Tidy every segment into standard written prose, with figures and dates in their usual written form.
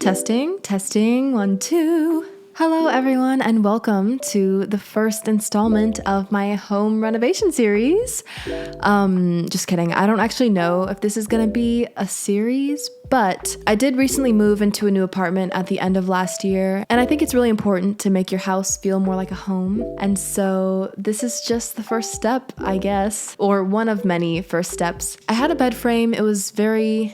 Testing, testing, 1, 2. Hello, everyone, and welcome to the first installment of my home renovation series. Just kidding. I don't actually know if this is going to be a series, but I did recently move into a new apartment at the end of last year, and I think it's really important to make your house feel more like a home. And so this is just the first step, I guess, or one of many first steps. I had a bed frame. It was very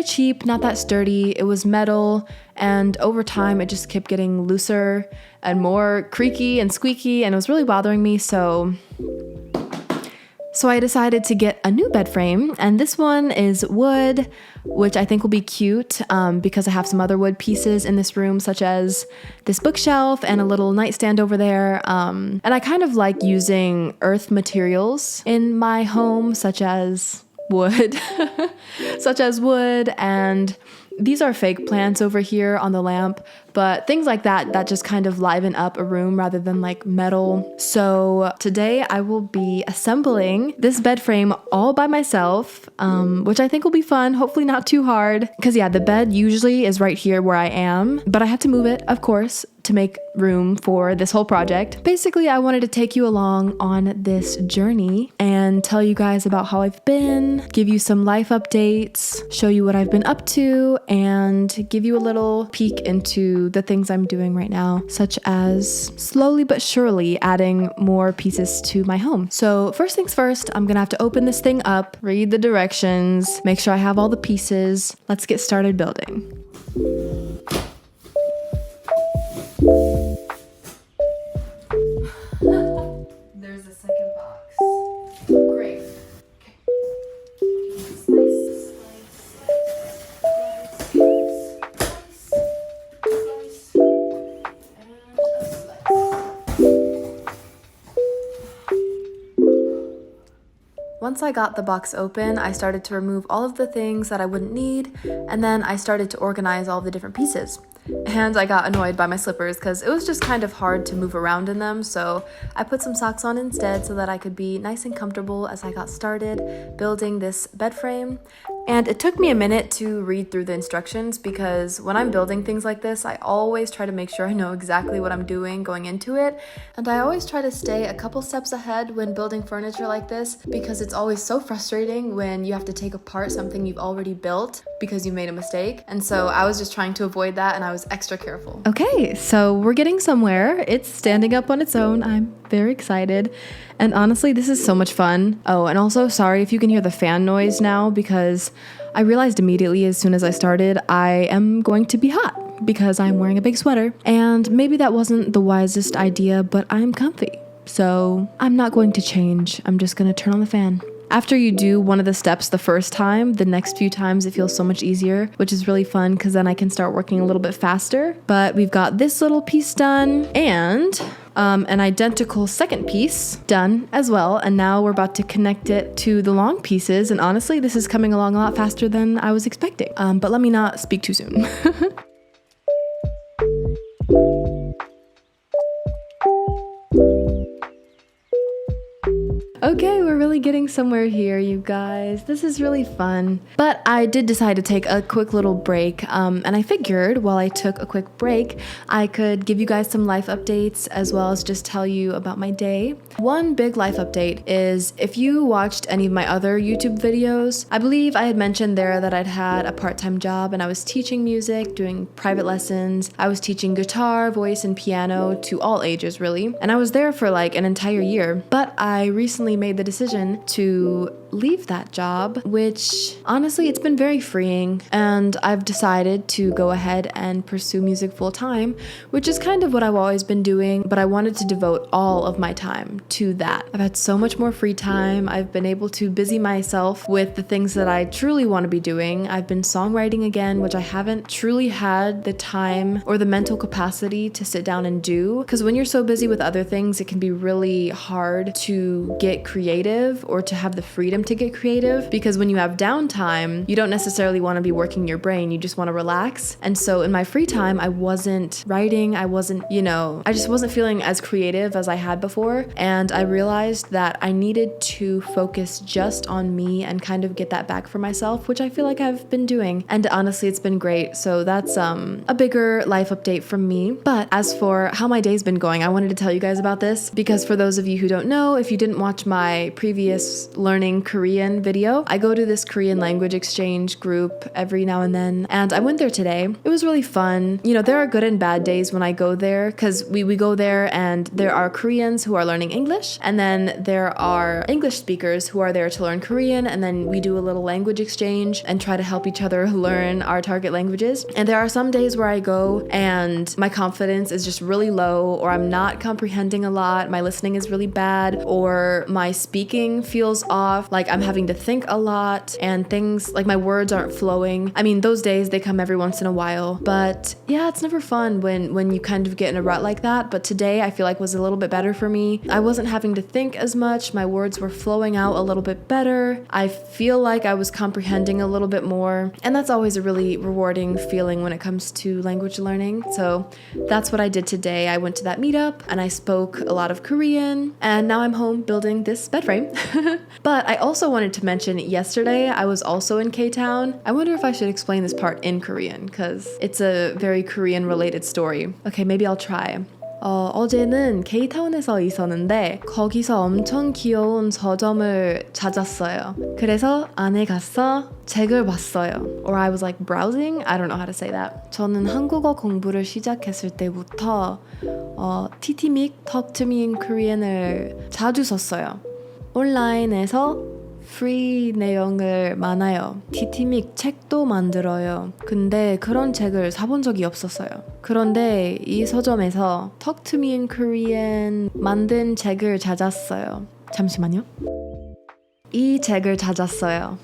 cheap, not that sturdy. It was metal, and over time it just kept getting looser and more creaky and squeaky, and it was really bothering me. So I decided to get a new bed frame, and this one is wood, which I think will be cute because I have some other wood pieces in this room, such as this bookshelf and a little nightstand over there. And I kind of like using earth materials in my home, such as wood, and these are fake plants over here on the lamp, but things like that just kind of liven up a room rather than like metal. So today I will be assembling this bed frame all by myself, which I think will be fun, hopefully not too hard, because the bed usually is right here where I am, but I had to move it, of course, to make room for this whole project. Basically, I wanted to take you along on this journey and tell you guys about how I've been, give you some life updates, show you what I've been up to, and give you a little peek into the things I'm doing right now, such as slowly but surely adding more pieces to my home. So first things first, I'm gonna have to open this thing up, read the directions, make sure I have all the pieces. Let's get started building. There's a second box. Great. Once I got the box open, I started to remove all of the things that I wouldn't need, and then I started to organize all the different pieces. And I got annoyed by my slippers because it was just kind of hard to move around in them, so I put some socks on instead so that I could be nice and comfortable as I got started building this bed frame. And it took me a minute to read through the instructions because when I'm building things like this, I always try to make sure I know exactly what I'm doing going into it. And I always try to stay a couple steps ahead when building furniture like this because it's always so frustrating when you have to take apart something you've already built because you made a mistake. And so I was just trying to avoid that, and I was extra careful. Okay, so we're getting somewhere. It's standing up on its own. I'm very excited. And honestly, this is so much fun. Oh, and also sorry if you can hear the fan noise now because I realized immediately as soon as I started, I am going to be hot because I'm wearing a big sweater. And maybe that wasn't the wisest idea, but I'm comfy. So I'm not going to change. I'm just going to turn on the fan. After you do one of the steps the first time, the next few times it feels so much easier, which is really fun because then I can start working a little bit faster. But we've got this little piece done and an identical second piece done as well. And now we're about to connect it to the long pieces. And honestly, this is coming along a lot faster than I was expecting. But let me not speak too soon. Okay, we're really getting somewhere here, you guys. This is really fun. But I did decide to take a quick little break, and I figured while I took a quick break, I could give you guys some life updates as well as just tell you about my day. One big life update is if you watched any of my other YouTube videos, I believe I had mentioned there that I'd had a part-time job and I was teaching music, doing private lessons. I was teaching guitar, voice, and piano to all ages, really. And I was there for like an entire year. But I recently made the decision to leave that job, which honestly, it's been very freeing. And I've decided to go ahead and pursue music full time, which is kind of what I've always been doing, but I wanted to devote all of my time to that. I've had so much more free time. I've been able to busy myself with the things that I truly want to be doing. I've been songwriting again, which I haven't truly had the time or the mental capacity to sit down and do. Because when you're so busy with other things, it can be really hard to get creative or to have the freedom to get creative, because when you have downtime, you don't necessarily want to be working your brain, you just want to relax. And so in my free time, I wasn't writing, I just wasn't feeling as creative as I had before. And I realized that I needed to focus just on me and kind of get that back for myself, which I feel like I've been doing. And honestly, it's been great. So that's a bigger life update from me. But as for how my day's been going, I wanted to tell you guys about this because for those of you who don't know, if you didn't watch my previous learning Korean video, I go to this Korean language exchange group every now and then, and I went there today. It was really fun. You know, there are good and bad days when I go there because we go there and there are Koreans who are learning English, and then there are English speakers who are there to learn Korean, and then we do a little language exchange and try to help each other learn our target languages. And there are some days where I go and my confidence is just really low, or I'm not comprehending a lot, my listening is really bad, or my speaking feels off, like I'm having to think a lot and things like my words aren't flowing. I mean, those days they come every once in a while, but yeah, it's never fun when you kind of get in a rut like that. But today I feel like was a little bit better for me. I wasn't having to think as much, my words were flowing out a little bit better. I feel like I was comprehending a little bit more, and that's always a really rewarding feeling when it comes to language learning. So that's what I did today. I went to that meetup and I spoke a lot of Korean, and now I'm home building this bed frame. But I also wanted to mention yesterday I was also in K-Town. I wonder if I should explain this part in Korean because it's a very Korean related story. Okay, maybe I'll try. 어제는 K-타운에서 있었는데 거기서 엄청 귀여운 서점을 찾았어요. 그래서 안에 가서 책을 봤어요. Or I was like browsing? I don't know how to say that. 저는 한국어 공부를 시작했을 때부터 TT믹 Talk to Me in Korean을 자주 썼어요. 온라인에서 free 내용을 많아요. TT믹 책도 만들어요. 근데 그런 책을 사본 적이 없었어요. 그런데 이 서점에서 Talk to Me in Korean 만든 책을 찾았어요. 잠시만요. 이 책을 찾았어요.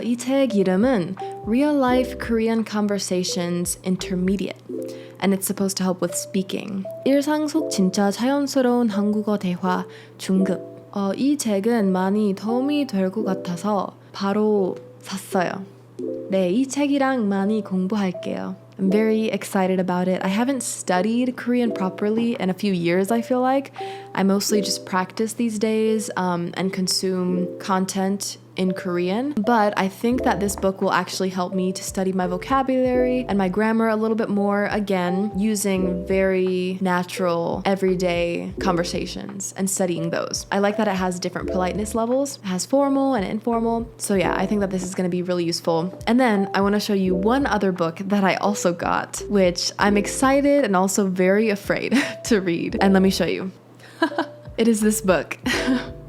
이 책 이름은 Real Life Korean Conversations Intermediate. And it's supposed to help with speaking. 일상 속 진짜 자연스러운 한국어 대화 중급. 이 책은 많이 도움이 될 것 같아서 바로 샀어요. 네, 이 책이랑 많이 공부할게요. I'm very excited about it. I haven't studied Korean properly in a few years, I feel like. I mostly just practice these days and consume content in Korean. But I think that this book will actually help me to study my vocabulary and my grammar a little bit more, again, using very natural, everyday conversations and studying those. I like that it has different politeness levels. It has formal and informal. So yeah, I think that this is going to be really useful. And then I want to show you one other book that I also got, which I'm excited and also very afraid to read. And let me show you. It is this book.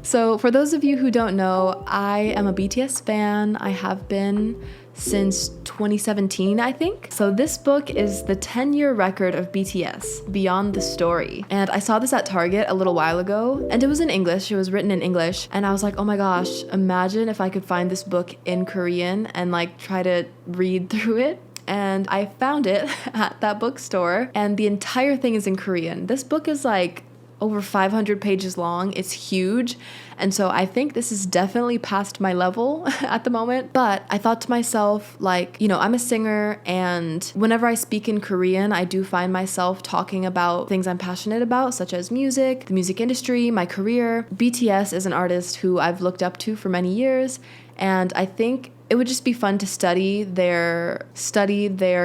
So for those of you who don't know, I am a BTS fan. I have been since 2017, I think. So this book is the 10-year record of BTS, Beyond the Story. And I saw this at Target a little while ago, and it was in English. It was written in English. And I was like, oh my gosh, imagine if I could find this book in Korean and like try to read through it. And I found it at that bookstore, and the entire thing is in Korean. This book is like over 500 pages long. It's huge. And so I think this is definitely past my level at the moment. But I thought to myself, like, you know, I'm a singer, and whenever I speak in Korean, I do find myself talking about things I'm passionate about, such as music, the music industry, my career. BTS is an artist who I've looked up to for many years, and I think it would just be fun to study their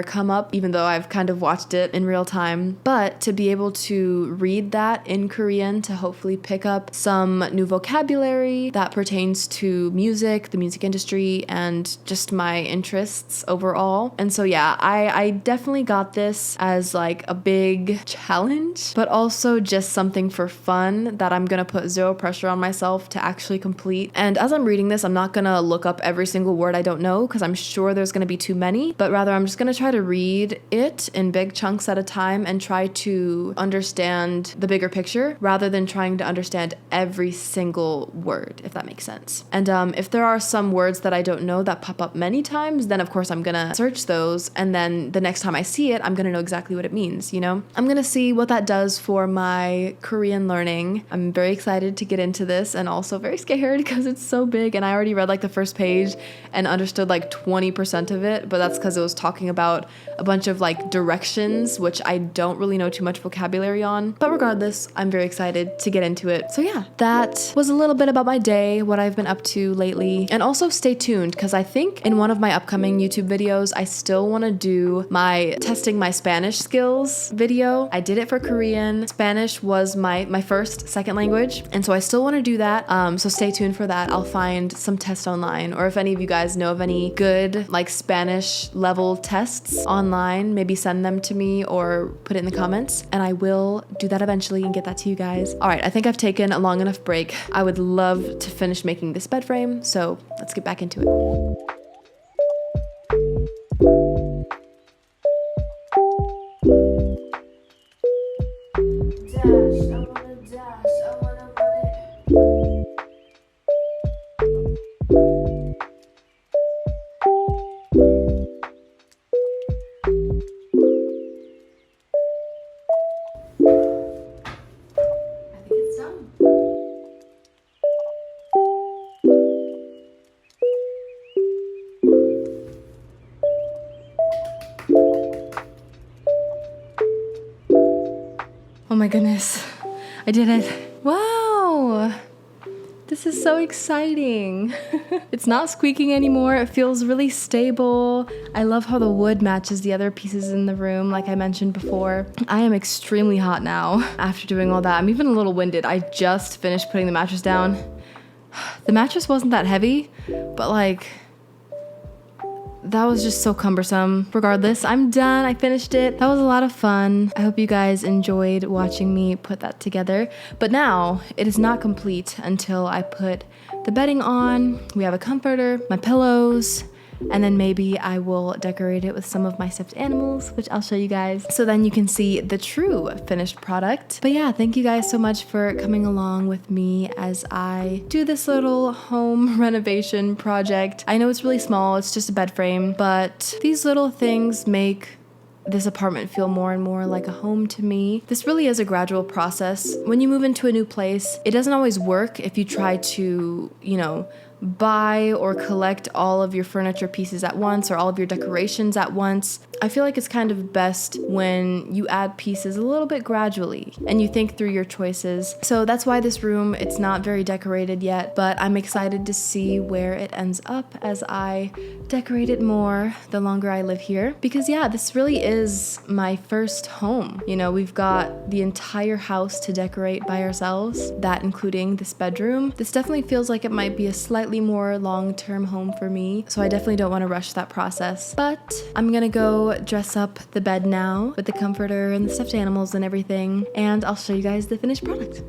come up, even though I've kind of watched it in real time. But to be able to read that in Korean to hopefully pick up some new vocabulary that pertains to music, the music industry, and just my interests overall. And so yeah, I definitely got this as like a big challenge, but also just something for fun that I'm gonna put zero pressure on myself to actually complete. And as I'm reading this, I'm not gonna look up every single word I don't know because I'm sure there's going to be too many, but rather I'm just going to try to read it in big chunks at a time and try to understand the bigger picture rather than trying to understand every single word, if that makes sense. And if there are some words that I don't know that pop up many times, then of course I'm gonna search those, and then the next time I see it, I'm gonna know exactly what it means, you know? I'm gonna see what that does for my Korean learning. I'm very excited to get into this and also very scared because it's so big, and I already read like the first page and understood like 20% of it, but that's because it was talking about a bunch of like directions, which I don't really know too much vocabulary on. But regardless, I'm very excited to get into it. So yeah, that was a little bit about my day, what I've been up to lately. And also stay tuned because I think in one of my upcoming YouTube videos, I still want to do my testing my Spanish skills video. I did it for Korean. Spanish was my first second language, and so I still want to do that. So stay tuned for that. I'll find some tests online, or if any of you guys know of any good like Spanish level tests online, maybe send them to me or put it in the comments, and I will do that eventually and get that to you guys. All right, I think I've taken a long enough break. I would love to finish making this bed frame, so let's get back into it. Oh my goodness, I did it. Wow, this is so exciting. It's not squeaking anymore. It feels really stable. I love how the wood matches the other pieces in the room, like I mentioned before. I am extremely hot now after doing all that. I'm even a little winded. I just finished putting the mattress down. The mattress wasn't that heavy, but like, that was just so cumbersome. Regardless, I'm done. I finished it. That was a lot of fun. I hope you guys enjoyed watching me put that together. But now it is not complete until I put the bedding on. We have a comforter, my pillows, and then maybe I will decorate it with some of my stuffed animals, which I'll show you guys. So then you can see the true finished product. But yeah, thank you guys so much for coming along with me as I do this little home renovation project. I know it's really small, it's just a bed frame, but these little things make this apartment feel more and more like a home to me. This really is a gradual process. When you move into a new place, it doesn't always work if you try to, you know, buy or collect all of your furniture pieces at once or all of your decorations at once. I feel like it's kind of best when you add pieces a little bit gradually and you think through your choices. So that's why this room, it's not very decorated yet, but I'm excited to see where it ends up as I decorate it more the longer I live here. Because yeah, this really is my first home. You know, we've got the entire house to decorate by ourselves, that including this bedroom. This definitely feels like it might be a slightly more long-term home for me, so I definitely don't want to rush that process. But I'm gonna go dress up the bed now with the comforter and the stuffed animals and everything, and I'll show you guys the finished product.